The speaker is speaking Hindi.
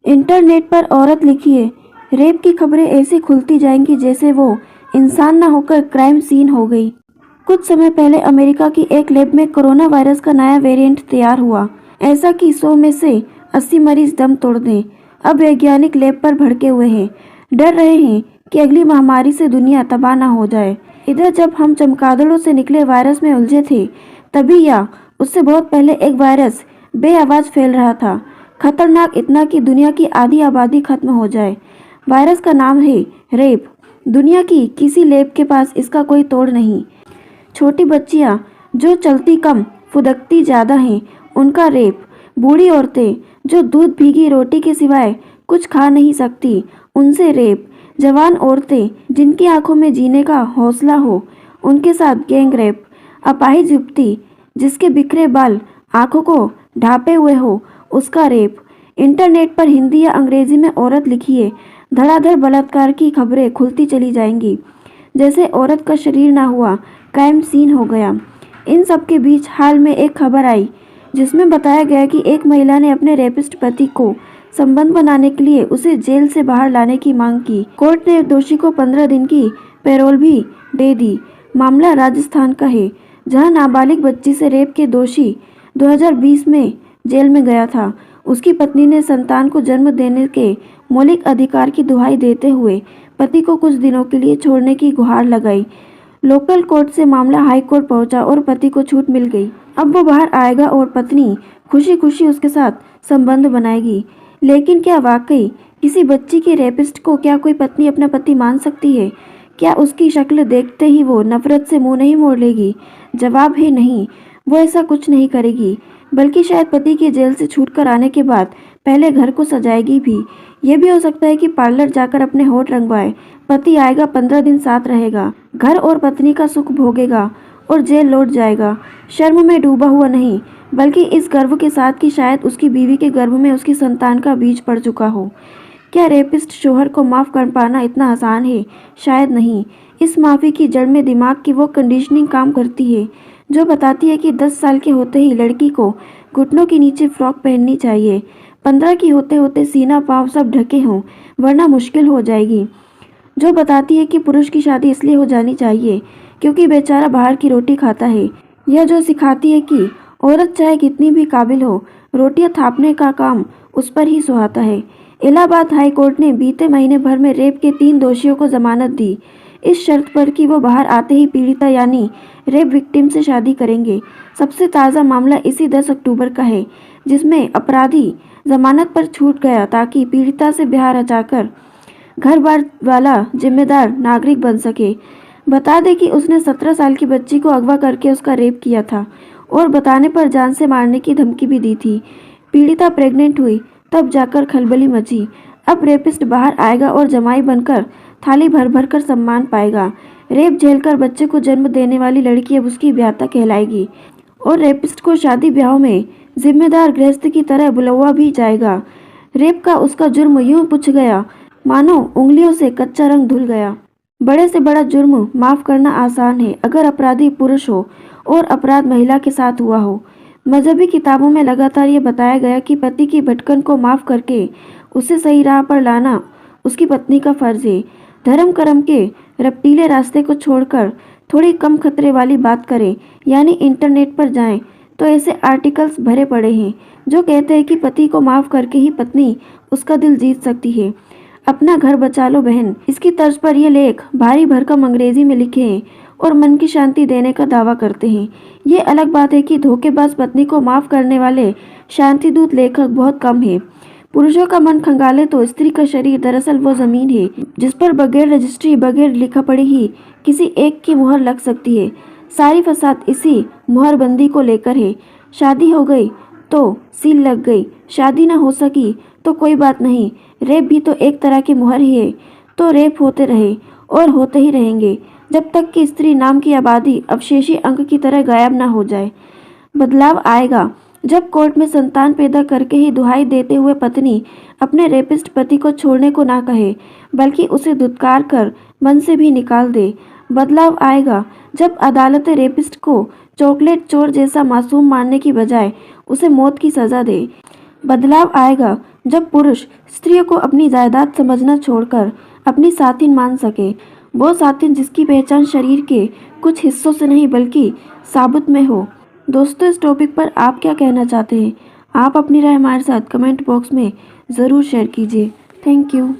इंटरनेट पर औरत लिखिए, रेप की खबरें ऐसी खुलती जाएंगी जैसे वो इंसान न होकर क्राइम सीन हो गई। कुछ समय पहले अमेरिका की एक लैब में कोरोना वायरस का नया वेरिएंट तैयार हुआ। ऐसा कि 100 में से 80 मरीज दम तोड़ दें। अब वैज्ञानिक लैब पर भड़के हुए हैं, डर रहे हैं कि अगली महामारी से दुनिया तबाह न हो जाए। इधर जब हम चमगादड़ों से निकले वायरस में उलझे थे, तभी या उससे बहुत पहले एक वायरस बेआवाज फैल रहा था। खतरनाक इतना कि दुनिया की आधी आबादी खत्म हो जाए। वायरस का नाम है रेप। दुनिया की किसी लैब के पास इसका कोई तोड़ नहीं। छोटी बच्चियां जो चलती कम फुदकती ज़्यादा हैं, उनका रेप। बूढ़ी औरतें जो दूध भीगी रोटी के सिवाय कुछ खा नहीं सकती, उनसे रेप। जवान औरतें जिनकी आंखों में जीने का हौसला हो, उनके साथ गैंग रेप। अपाहिज युवती जिसके बिखरे बाल आंखों को ढांपे हुए हो, उसका रेप। इंटरनेट पर हिंदी या अंग्रेजी में औरत लिखिए, धड़ाधड़ बलात्कार की खबरें खुलती चली जाएंगी जैसे औरत का शरीर ना हुआ, क्राइम सीन हो गया। इन सब के बीच हाल में एक खबर आई जिसमें बताया गया कि एक महिला ने अपने रेपिस्ट पति को संबंध बनाने के लिए उसे जेल से बाहर लाने की मांग की। कोर्ट ने दोषी को 15 दिन की पैरोल भी दे दी। मामला राजस्थान का है, जहां नाबालिग बच्ची से रेप के दोषी 2020 में जेल में गया था। उसकी पत्नी ने संतान को जन्म देने के मौलिक अधिकार की दुहाई देते हुए पति को कुछ दिनों के लिए छोड़ने की गुहार लगाई। लोकल कोर्ट से मामला हाई कोर्ट पहुंचा और पति को छूट मिल गई। अब वो बाहर आएगा और पत्नी खुशी खुशी उसके साथ संबंध बनाएगी। लेकिन क्या वाकई किसी बच्ची के रेपिस्ट को क्या कोई पत्नी अपना पति मान सकती है? क्या उसकी शक्ल देखते ही वो नफरत से मुंह नहीं मोड़ लेगी? जवाब है नहीं, वो ऐसा कुछ नहीं करेगी, बल्कि शायद पति के जेल से छूटकर आने के बाद पहले घर को सजाएगी भी। ये भी हो सकता है कि पार्लर जाकर अपने होठ रंगवाए। पति आएगा, 15 दिन साथ रहेगा, घर और पत्नी का सुख भोगेगा और जेल लौट जाएगा। शर्म में डूबा हुआ नहीं, बल्कि इस गर्व के साथ कि शायद उसकी बीवी के गर्भ में उसकी संतान का बीज पड़ चुका हो। क्या रेपिस्ट शोहर को माफ़ कर पाना इतना आसान है? शायद नहीं। इस माफ़ी की जड़ में दिमाग की वो कंडीशनिंग काम करती है जो बताती है कि 10 साल के होते ही लड़की को घुटनों के नीचे फ्रॉक पहननी चाहिए, 15 की होते होते सीना पाँव सब ढके हों, वरना मुश्किल हो जाएगी। जो बताती है कि पुरुष की शादी इसलिए हो जानी चाहिए क्योंकि बेचारा बाहर की रोटी खाता है। यह जो सिखाती है कि औरत चाहे कितनी भी काबिल हो, रोटियां थापने का काम उस पर ही सुहाता है। इलाहाबाद हाई कोर्ट ने बीते महीने भर में रेप के 3 दोषियों को जमानत दी, इस शर्त पर कि वो बाहर आते ही पीड़िता यानी रेप विक्टिम से शादी करेंगे। सबसे ताज़ा मामला इसी 10 अक्टूबर का है, जिसमें अपराधी जमानत पर छूट गया ताकि पीड़िता से ब्याह रचाकर घर बार वाला जिम्मेदार नागरिक बन सके। बता दें कि उसने 17 साल की बच्ची को अगवा करके उसका रेप किया था और बताने पर जान से मारने की धमकी भी दी थी। पीड़िता प्रेग्नेंट हुई, तब जाकर खलबली मची। अब रेपिस्ट बाहर आएगा और जमाई बनकर थाली भर भर कर सम्मान पाएगा। रेप झेलकर बच्चे को जन्म देने वाली लड़की अब उसकी ब्याता कहलाएगी और रेपिस्ट को शादी ब्याहों में जिम्मेदार गृहस्थ की तरह बुलवा भी जाएगा। रेप का उसका जुर्म यूं पुछ गया मानो उंगलियों से कच्चा रंग धुल गया। बड़े से बड़ा जुर्म माफ़ करना आसान है अगर अपराधी पुरुष हो और अपराध महिला के साथ हुआ हो। मजहबी किताबों में लगातार ये बताया गया कि पति की भटकन को माफ़ करके उसे सही राह पर लाना उसकी पत्नी का फ़र्ज है। धर्म कर्म के रपटीले रास्ते को छोड़कर थोड़ी कम खतरे वाली बात करें, यानी इंटरनेट पर जाएं, तो ऐसे आर्टिकल्स भरे पड़े हैं जो कहते हैं कि पति को माफ़ करके ही पत्नी उसका दिल जीत सकती है। अपना घर बचा लो बहन, इसकी तर्ज पर ये लेख भारी भरकम अंग्रेजी में लिखे हैं और मन की शांति देने का दावा करते हैं। ये अलग बात है कि धोखेबाज पत्नी को माफ़ करने वाले शांतिदूत लेखक बहुत कम हैं। पुरुषों का मन खंगाले तो स्त्री का शरीर दरअसल वो ज़मीन है जिस पर बगैर रजिस्ट्री, बगैर लिखा पढ़ी ही किसी एक की मुहर लग सकती है। सारी फसाद इसी मुहरबंदी को लेकर है। शादी हो गई तो सील लग गई, शादी न हो सकी तो कोई बात नहीं, रेप भी तो एक तरह की मुहर ही है। तो रेप होते रहे और होते ही रहेंगे जब तक कि स्त्री नाम की आबादी अवशेषी अंक की तरह गायब ना हो जाए। बदलाव आएगा जब कोर्ट में संतान पैदा करके ही दुहाई देते हुए पत्नी अपने रेपिस्ट पति को छोड़ने को ना कहे, बल्कि उसे धुतकार कर मन से भी निकाल दे। बदलाव आएगा जब अदालतें रेपिस्ट को चॉकलेट चोर जैसा मासूम मानने की बजाय उसे मौत की सज़ा दे। बदलाव आएगा जब पुरुष स्त्रियों को अपनी जायदाद समझना छोड़कर अपनी साथिन मान सके, वो साथिन जिसकी पहचान शरीर के कुछ हिस्सों से नहीं बल्कि साबुत में हो। दोस्तों, इस टॉपिक पर आप क्या कहना चाहते हैं? आप अपनी राय हमारे साथ कमेंट बॉक्स में ज़रूर शेयर कीजिए। Thank you.